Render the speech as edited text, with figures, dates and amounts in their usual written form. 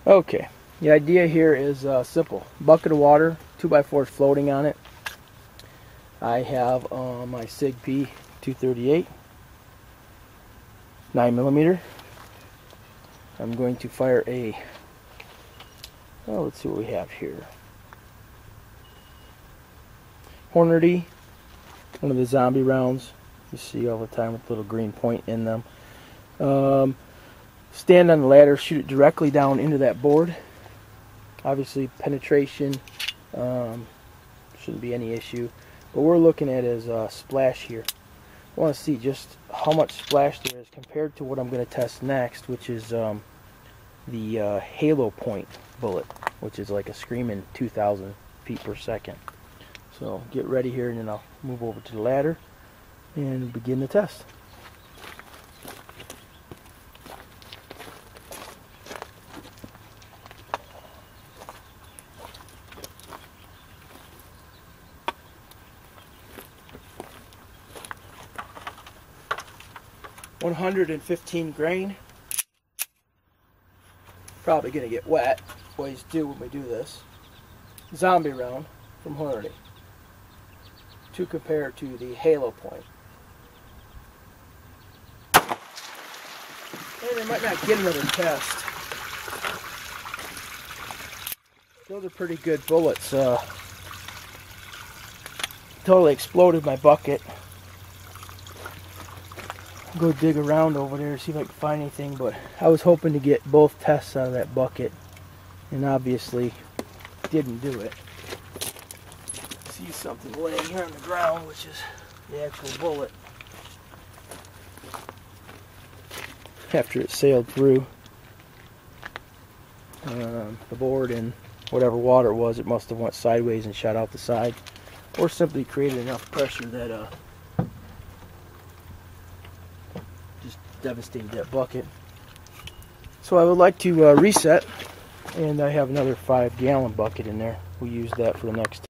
Okay, the idea here is simple. Bucket of water, 2x4 floating on it. I have my Sig P 238, 9mm. I'm going to fire a, well, let's see what we have here. Hornady, one of the zombie rounds you see all the time with a little green point in them. Stand on the ladder, shoot it directly down into that board. Obviously penetration shouldn't be any issue, but we're looking at is splash here. I want to see just how much splash there is compared to what I'm going to test next, which is the halo point bullet, which is like a screaming 2,000 feet per second. So get ready here, and then I'll move over to the ladder and begin the test. .115 grain. Probably gonna get wet. Always do when we do this. Zombie round from Hornady to compare to the halo point. And I might not get another test. Those are pretty good bullets. Totally exploded my bucket. Go dig around over there, see if I can find anything, but I was hoping to get both tests out of that bucket, and obviously didn't do it. See something laying here on the ground, which is the actual bullet. After it sailed through the board and whatever water it was, it must have went sideways and shot out the side, or simply created enough pressure that just devastated that bucket. So I would like to reset, and I have another 5-gallon bucket in there. We'll use that for the next